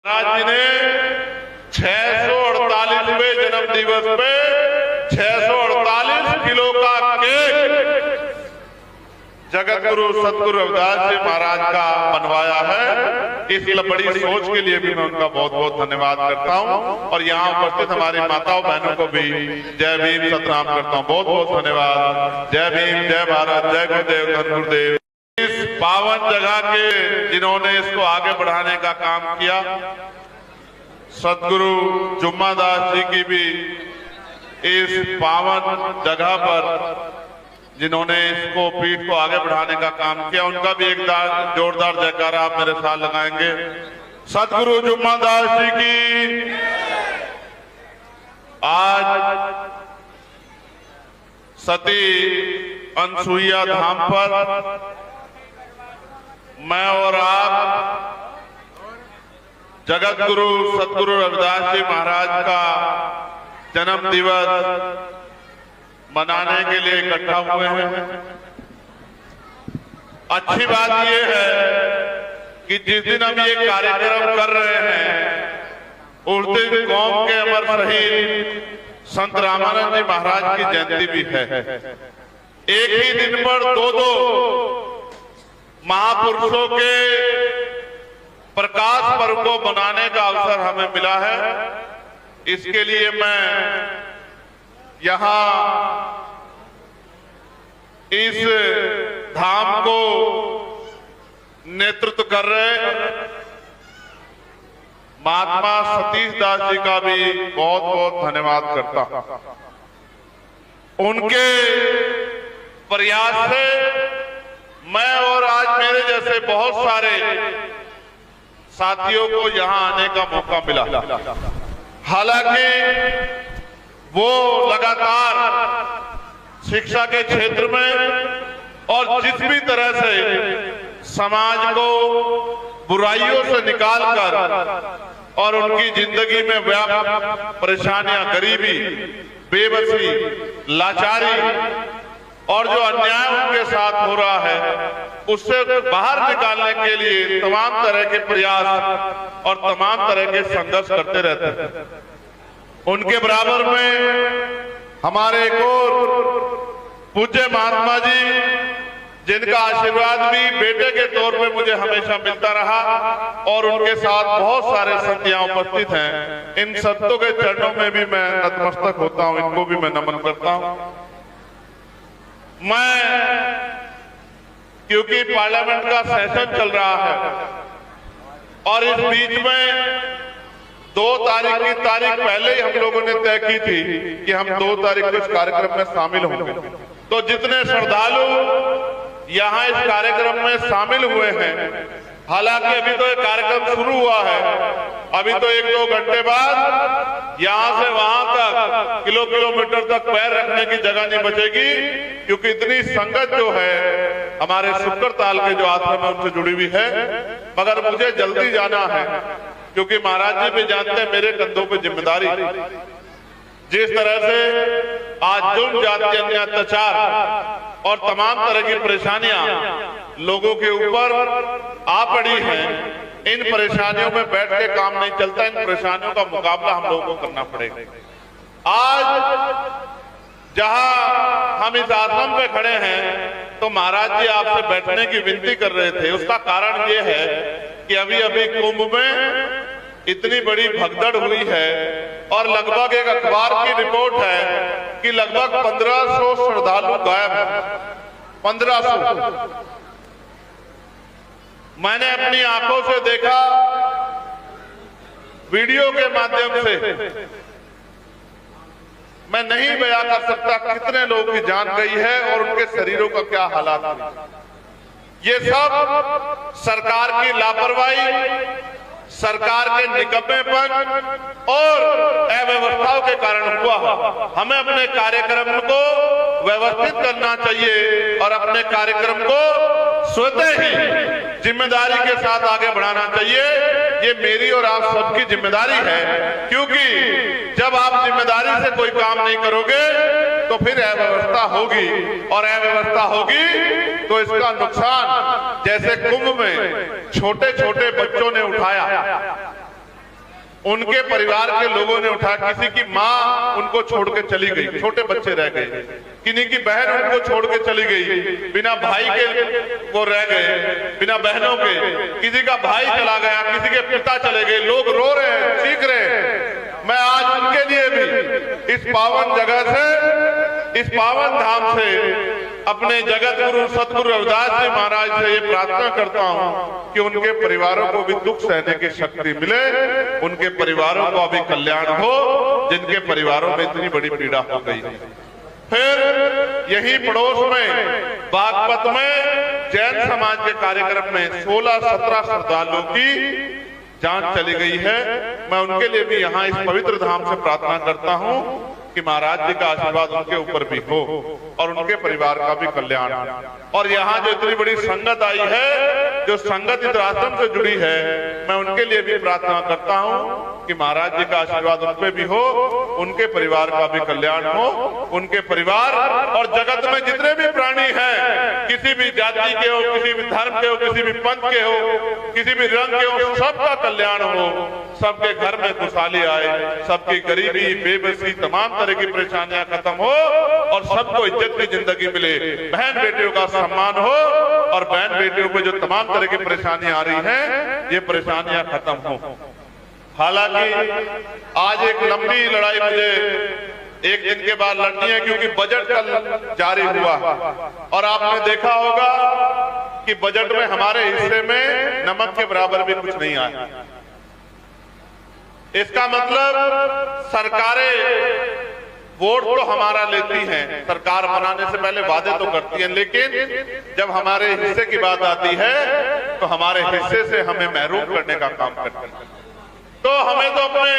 महाराज जी ने 648वें जन्म दिवस पे 648 किलो का केक जगत गुरु सतगुरु रविदास जी महाराज का बनवाया है। इस बड़ी सोच के लिए भी मैं उनका बहुत बहुत धन्यवाद करता हूं और यहाँ उपस्थित हमारी माताओं बहनों को भी जय भीम सतनाम करता हूं। बहुत बहुत धन्यवाद। जय भीम, जय भारत, जय गुरुदेव, धन गुरुदेव। इस पावन जगह के जिन्होंने इसको आगे बढ़ाने का काम किया, सतगुरु जुम्मा दास जी की भी इस पावन जगह पर जिन्होंने इसको पीठ को आगे बढ़ाने का काम किया, उनका भी एक जोरदार जयकारा आप मेरे साथ लगाएंगे। सतगुरु जुम्मा दास जी की। आज सती अनसुईया धाम पर मैं और आप जगत गुरु सतगुरु रविदास जी महाराज का जन्म दिवस मनाने के लिए इकट्ठा हुए हैं। अच्छी बात यह है कि जिस दिन हम ये कार्यक्रम कर रहे हैं उस दिन कौम के अमर शहीद संत रामानंद जी महाराज की जयंती भी है। एक ही दिन पर दो महापुरुषों के प्रकाश पर्व को मनाने का अवसर हमें मिला है। इसके लिए मैं यहां इस धाम को नेतृत्व कर रहे महात्मा सतीश दास जी का भी बहुत बहुत धन्यवाद करता हूं। उनके प्रयास से मैं और आज मेरे जैसे बहुत सारे साथियों को यहां आने का मौका मिला। हालांकि वो लगातार शिक्षा के क्षेत्र में और जिस भी तरह से समाज को बुराइयों से निकालकर और उनकी जिंदगी में व्याप्त परेशानियां, गरीबी, बेबसी, लाचारी और जो अन्याय उनके साथ हो रहा है उससे बाहर निकालने के लिए तमाम तरह के प्रयास और तमाम तरह के संघर्ष करते रहते हैं। उनके बराबर में हमारे एक और पूज्य महात्मा जी, जिनका आशीर्वाद भी बेटे के तौर पे मुझे हमेशा मिलता रहा और उनके साथ बहुत सारे संत यहाँ उपस्थित हैं। इन संतों के चरणों में भी मैं नतमस्तक होता हूँ, इनको भी मैं नमन करता हूँ। मैं क्योंकि पार्लियामेंट का सेशन चल रहा है और इस बीच में 2 तारीख की तारीख पहले ही हम लोगों ने तय की थी कि हम 2 तारीख को इस कार्यक्रम में शामिल होंगे। तो जितने श्रद्धालु यहाँ इस कार्यक्रम में शामिल हुए हैं, हालांकि अभी तो ये कार्यक्रम शुरू हुआ है, अभी तो 1-2 घंटे बाद यहाँ से वहां तक किलोमीटर तक पैर रखने की जगह नहीं बचेगी, क्योंकि इतनी संगत जो है हमारे शुक्र ताल के जो आश्रम है उनसे जुड़ी हुई है। मगर मुझे जल्दी जाना है क्योंकि महाराज जी भी जानते हैं मेरे कंधों पे जिम्मेदारी। जिस तरह से आज जुल्म, जाति, अन्याय, अत्याचार और तमाम तरह की परेशानियां लोगों के ऊपर आ पड़ी हैं, इन परेशानियों में बैठ के काम नहीं चलता। इन परेशानियों का मुकाबला हम लोगों को करना पड़ेगा। आज जहां हम इस आश्रम पे खड़े हैं तो महाराज जी आपसे बैठने की विनती कर रहे थे। उसका कारण ये है कि अभी अभी कुंभ में इतनी बड़ी भगदड़ हुई है और लगभग एक अखबार की रिपोर्ट है कि लगभग 1500 श्रद्धालु गायब हैं। 1500 मैंने अपनी आंखों से देखा, वीडियो के माध्यम से मैं नहीं बयां कर सकता कितने लोगों की जान गई है और उनके शरीरों का क्या हालात है। ये सब सरकार की लापरवाही, सरकार के निकम्मेपन और अव्यवस्थाओं के कारण हुआ। हमें अपने कार्यक्रम को व्यवस्थित करना चाहिए और अपने कार्यक्रम को स्वतः ही जिम्मेदारी के साथ आगे बढ़ाना चाहिए। ये मेरी और आप सबकी जिम्मेदारी है, क्योंकि जब आप जिम्मेदारी से कोई काम नहीं करोगे तो फिर अव्यवस्था होगी और अव्यवस्था होगी तो इसका नुकसान जैसे कुंभ में छोटे छोटे बच्चों ने उठाया, उनके परिवार के लोगों ने उठा, किसी की माँ उनको छोड़ के चली गई, छोटे बच्चे रह गए, किन्हीं की बहन उनको छोड़ के चली गई, बिना भाई के वो रह गए, बिना बहनों के, किसी का भाई चला गया, किसी के पिता चले गए, लोग रो रहे हैं, चीख रहे हैं। मैं आज उनके लिए भी इस पावन जगह से, इस पावन धाम से, अपने जगत गुरु सतगुरु रविदास जी महाराज से ये प्रार्थना करता हूँ कि उनके परिवारों को भी दुख सहने की शक्ति मिले, उनके परिवारों को अभी कल्याण हो, जिनके परिवारों में इतनी बड़ी पीड़ा हो गई। फिर यही पड़ोस में बागपत में जैन समाज के कार्यक्रम में 16-17 श्रद्धालुओं की जान चली गई है। मैं उनके लिए भी यहाँ इस पवित्र धाम से प्रार्थना करता हूँ कि महाराज जी का आशीर्वाद उनके ऊपर भी हो और उनके परिवार का भी कल्याण। और यहाँ जो इतनी बड़ी संगत आई है, जो संगत इस आश्रम से जुड़ी है, मैं उनके लिए भी प्रार्थना करता हूँ कि महाराज जी का आशीर्वाद उन पे भी हो, उनके परिवार का भी कल्याण हो, उनके परिवार और जगत में जितने भी प्राणी हैं, किसी भी जाति के हो, किसी भी धर्म के हो, किसी भी पंथ के हो, किसी भी रंग के हो, सबका कल्याण हो, सबके घर में खुशहाली आए, सबकी गरीबी, बेबसी, तमाम तरह की परेशानियां खत्म हो और सबको इज्जत की जिंदगी मिले, बहन बेटियों का सम्मान हो और बहन बेटियों को जो तमाम तरह की परेशानियां आ रही हैं, ये परेशानियां खत्म हो। हालांकि आज एक लंबी लड़ाई मुझे एक दिन के बाद लड़नी है, क्योंकि बजट कल जारी हुआ और आपने देखा होगा कि बजट में हमारे हिस्से में नमक के बराबर भी कुछ नहीं आया। इसका मतलब सरकारें वोट तो हमारा लेती हैं, सरकार बनाने से पहले वादे तो करती हैं, लेकिन जब हमारे हिस्से की बात आती है तो हमारे हिस्से से हमें महरूम करने का काम करती है। तो हमें तो अपने,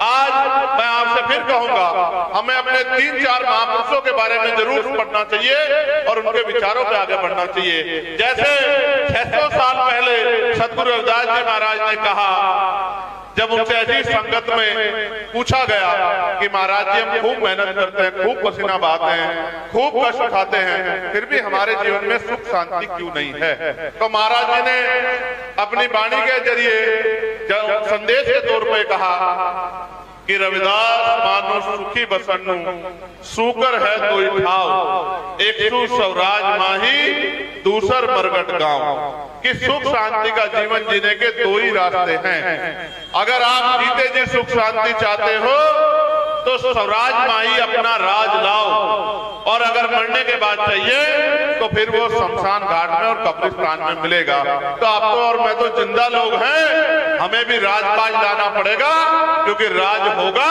आज मैं आपसे फिर कहूंगा, हमें अपने 3-4 महापुरुषों के बारे में जरूर पढ़ना चाहिए और उनके विचारों पे आगे बढ़ना चाहिए। जैसे 600 साल पहले सतगुरु रविदास जी महाराज ने कहा, जब उनसे ऐसी संगत में पूछा गया कि महाराज जी हम खूब मेहनत करते हैं, खूब पसीना बहाते हैं, खूब कष्ट उठाते हैं, फिर भी हमारे जीवन में सुख शांति क्यों नहीं है? तो महाराज जी ने अपनी वाणी के जरिए संदेश के तौर पे कहा कि रविदास मानो सुखी बसन्नु, सूकर है तो ठाव, एक सु स्वराज माही, दूसर मरगट गांव। कि सुख शांति का जीवन जीने के 2 ही रास्ते हैं। अगर आप जीते जी सुख शांति चाहते हो तो स्वराज माही अपना राज लाओ, और अगर मरने के बाद चाहिए तो फिर वो शमशान घाट में और कब्रिस्तान में मिलेगा। तो आपको और मैं तो जिंदा लोग हैं, हमें भी राजकाज लाना पड़ेगा, क्योंकि राज होगा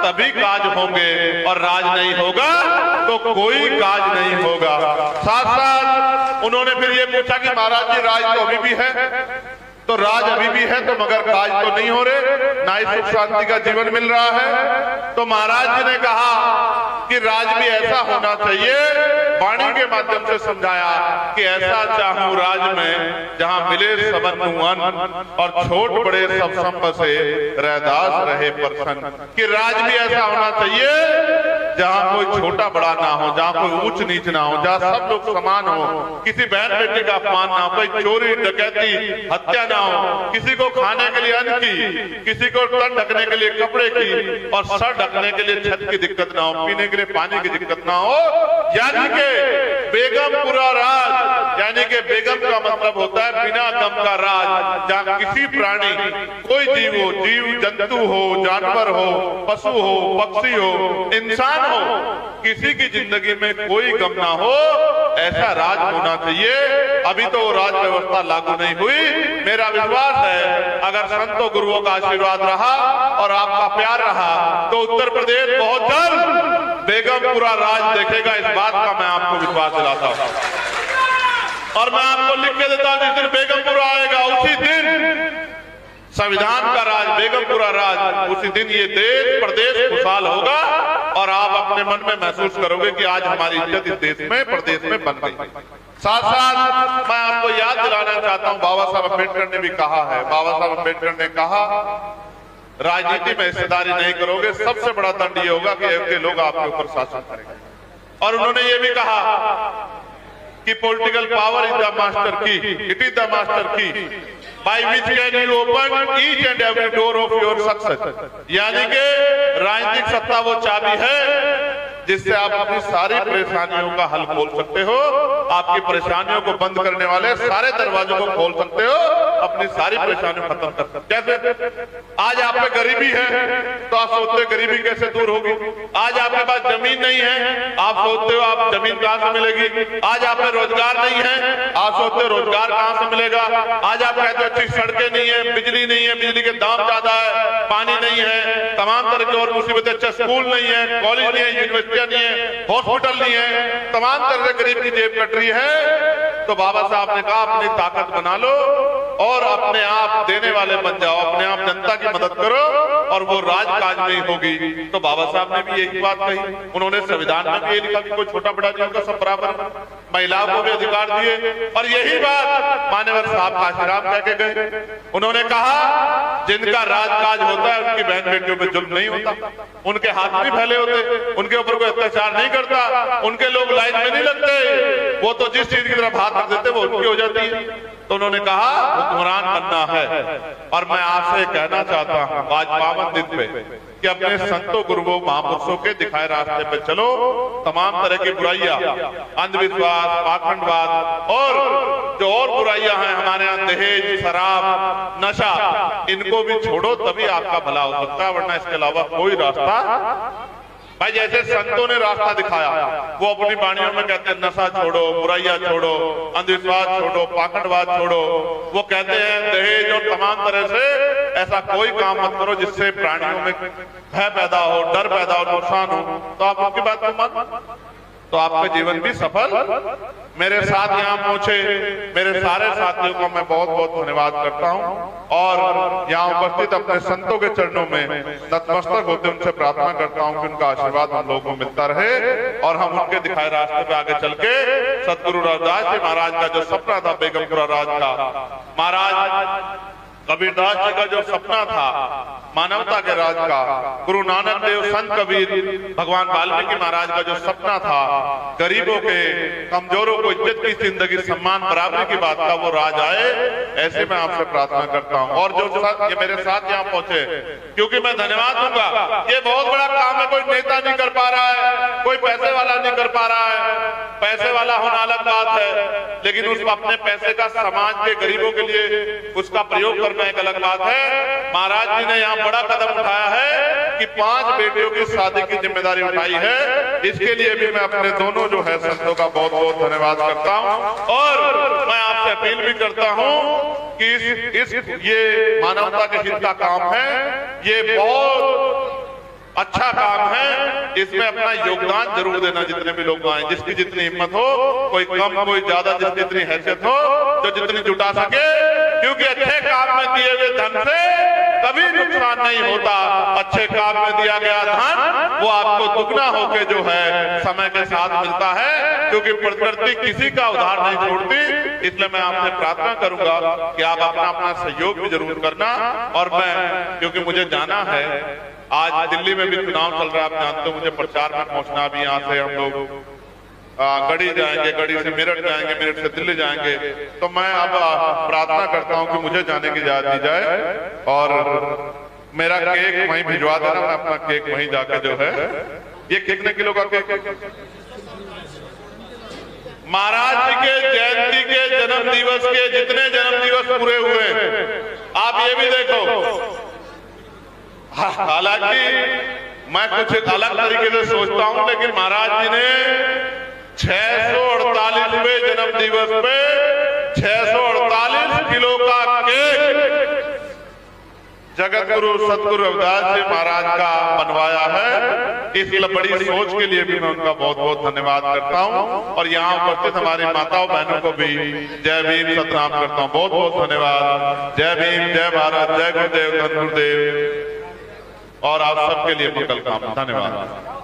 तभी काज होंगे और राज नहीं होगा तो कोई काज नहीं होगा। साथ साथ उन्होंने फिर ये पूछा कि महाराज जी राज तो अभी भी है, तो राज अभी भी है तो मगर काज तो नहीं हो रहे, ना ही सुख शांति का जीवन मिल रहा है। तो महाराज जी ने कहा कि राज भी ऐसा होना चाहिए, वाणी के माध्यम से समझाया कि ऐसा चाहूं राज में जहां मिले सबन अन्न और छोट बड़े सब संप से रैदास रहे प्रसन्न। कि राज भी ऐसा होना चाहिए जहां कोई छोटा बड़ा ना हो, जहां कोई ऊंच नीच ना हो, जहां सब लोग समान हो, किसी बहन बेटी का अपमान ना हो, कोई चोरी डकैती हत्या ना हो, किसी को खाने के लिए अन्न की, किसी को तन ढकने के लिए कपड़े की और सर ढकने के लिए छत की दिक्कत ना हो, पीने के लिए पानी की दिक्कत ना हो। यानी कि बेगमपुरा राज, यानी कि बेगम का मतलब होता है बिना गम का राज, जहाँ किसी प्राणी, कोई जीव हो, जीव जंतु हो, जानवर हो, पशु हो, पक्षी हो, इंसान हो, किसी की जिंदगी में कोई गम ना हो, ऐसा राज होना चाहिए। अभी तो राज व्यवस्था लागू नहीं हुई। मेरा विश्वास है अगर संतों गुरुओं का आशीर्वाद रहा और आपका प्यार रहा तो उत्तर प्रदेश बहुत जल्द बेगमपुरा राज देखेगा। इस बात का मैं आपको विश्वास दिलाता हूं और मैं आपको लिख के देता हूं, जिस दिन बेगमपुरा आएगा उसी दिन संविधान का राज, बेगमपुरा राज, उसी दिन ये देश प्रदेश खुशहाल होगा और आप अपने मन में महसूस करोगे कि आज हमारी इज्जत इस देश में, प्रदेश में बन गई। साथ साथ मैं आपको याद दिलाना चाहता हूं, बाबा साहब अम्बेडकर ने भी कहा है, बाबा साहब अम्बेडकर ने कहा राजनीति में हिस्सेदारी नहीं करोगे, सबसे बड़ा दंड ये होगा कि अयोग्य लोग आपके ऊपर शासन करेंगे। और उन्होंने ये भी कहा कि political power is the master की, इट इज द मास्टर की। by which can you open each and every door of your success। यानी कि राजनीतिक सत्ता वो चाबी है जिससे आप अपनी सारी परेशानियों का हल खोल सकते हो, आपकी परेशानियों को बंद करने वाले सारे दरवाजों को खोल सकते हो, अपनी सारी परेशानियां खत्म कर सकते हो। जैसे आज आप पे गरीबी है तो आप सोचते हो गरीबी कैसे दूर होगी। आज आपके पास जमीन नहीं है, आप सोचते हो आप जमीन कहां से मिलेगी। आज आप में रोजगार नहीं है, आप सोचते हो रोजगार कहां से मिलेगा। आज आप कहते हो अच्छी सड़कें नहीं है, बिजली नहीं है, बिजली के दाम ज्यादा है, पानी नहीं है, तमाम तरह की और मुसीबतें, अच्छा स्कूल नहीं है, कॉलेज नहीं है, यूनिवर्सिटी नहीं है, हॉस्पिटल नहीं है, तमाम तरह से गरीब की जेब कट रही है। तो बाबा साहब ने कहा अपनी ताकत बना लो और अपने आप देने वाले बन जाओ, अपने आप जनता की मदद करो और वो राजकाज नहीं होगी। तो बाबा साहब ने भी यही बात कही। उन्होंने संविधान में भी ये लिखा कि कोई छोटा बड़ा नहीं होगा, सब बराबर, महिलाओं को भी अधिकार दिए। और यही बात मान्यवर साहब काशीराम कह के गए। उन्होंने कहा जिनका राजकाज होता है उनकी बहन बेटियों पे जुल्म नहीं होता, उनके हाथ नहीं फैले होते, उनके ऊपर कोई अत्याचार नहीं करता, उनके लोग लाइन में नहीं लगते, वो तो जिस चीज की तरफ हाथ रख देते वो उनकी हो जाती है। तो उन्होंने कहा हुक्मरान बनना है। और मैं आपसे कहना चाहता हूं आज पावन दिन पे कि अपने संतों गुरुओं महापुरुषों के दिखाए रास्ते पे चलो। तमाम तरह की बुराइयां, अंधविश्वास, पाखंडवाद और जो और बुराइयां हैं हमारे यहाँ, दहेज, शराब, नशा, इनको भी छोड़ो तभी आपका भला हो सकता है, वरना इसके अलावा कोई रास्ता। भाई जैसे संतों ने रास्ता दिखाया, वो अपनी वाणियों में कहते हैं नशा छोड़ो, बुराइयां छोड़ो, अंधविश्वास छोड़ो, पाखंडवाद छोड़ो। वो कहते हैं दहेज और तमाम तरह से ऐसा कोई काम मत करो जिससे प्राणियों में भय पैदा हो, डर पैदा हो, नुकसान हो। तो आप उनकी बात को मान तो आपका जीवन भी सफल। मेरे साथ यहाँ पहुंचे मेरे सारे साथियों को मैं बहुत बहुत धन्यवाद करता हूं और यहाँ उपस्थित अपने संतों के चरणों में नतमस्तक होते उनसे प्रार्थना करता हूं कि उनका आशीर्वाद हम लोगों को मिलता रहे और हम उनके दिखाए रास्ते पे आगे चल के सतगुरु रविदास जी महाराज का जो सपना था बेगमपुरा राज का, महाराज कबीरदास जी का जो सपना था मानवता के राज का, गुरु नानक देव, संत कबीर, भगवान वाल्मीकि महाराज का जो सपना था गरीबों के, कमजोरों को इज्जत की जिंदगी, सम्मान, बराबरी की बात का, वो राज आए। ऐसे मैं आपसे प्रार्थना करता हूं। और जो ये मेरे साथ यहाँ पहुंचे, क्योंकि मैं धन्यवाद दूंगा, ये बहुत बड़ा काम है, कोई नेता नहीं कर पा रहा है, कोई पैसे वाला नहीं कर पा रहा है। पैसे वाला होना अलग बात है, लेकिन उस अपने पैसे का समाज के गरीबों के लिए उसका प्रयोग करना एक अलग बात है। महाराज जी ने यहाँ बड़ा कदम उठाया है कि 5 बेटियों की शादी की जिम्मेदारी उठाई है। इसके लिए भी मैं अपने दोनों जो है संतों का बहुत बहुत धन्यवाद करता हूँ और मैं आपसे अपील भी करता हूँ कि इस ये मानवता के हित का काम है, ये बहुत अच्छा काम है, इसमें अपना योगदान जरूर देना जितने भी लोग आए, जिसकी जितनी हिम्मत हो, कोई कम कोई ज्यादा, जिसकी जितनी हैसियत हो, जो जितनी जुटा सके, क्योंकि अच्छे काम में दिए गए धन से कभी नुकसान नहीं होता। अच्छे काम में दिया गया धन वो आपको दुगना होके जो है समय के साथ मिलता है, क्योंकि प्रकृति किसी का उधार नहीं छोड़ती। इसलिए मैं आपसे प्रार्थना करूंगा कि आप अपना अपना सहयोग भी जरूर करना। और मैं, क्योंकि मुझे जाना है, आज दिल्ली में भी चुनाव चल रहा है, आप जानते हो, मुझे प्रचार में पहुंचना भी, यहाँ से हम लोग गढ़ी जाएंगे, गढ़ी से मेरठ जाएंगे, मेरठ से दिल्ली जाएंगे। तो मैं अब प्रार्थना करता हूं कि मुझे जाने की इजाजत दी जाए और मेरा केक वहीं भिजवा देना, मैं अपना केक वहीं जाकर जो है। ये कितने किलो का केक? महाराज जी के जयंती के जन्म दिवस के जितने जन्म दिवस पूरे हुए, आप ये भी देखो। हालांकि मैं कुछ अलग तरीके से सोचता हूं, लेकिन महाराज जी ने 648वें जन्म दिवस पे 648 किलो का केक जगत गुरु सतगुरु रविदास जी महाराज का बनवाया है। इस बड़ी सोच के लिए भी मैं उनका बहुत बहुत धन्यवाद करता हूं और यहाँ उपस्थित हमारी माताओं बहनों को भी जय भीम सतनाम करता हूं। बहुत बहुत धन्यवाद। जय भीम, जय भारत, जय गुरुदेव, धन गुरुदेव और आप सबके लिए मंगल कामना। धन्यवाद।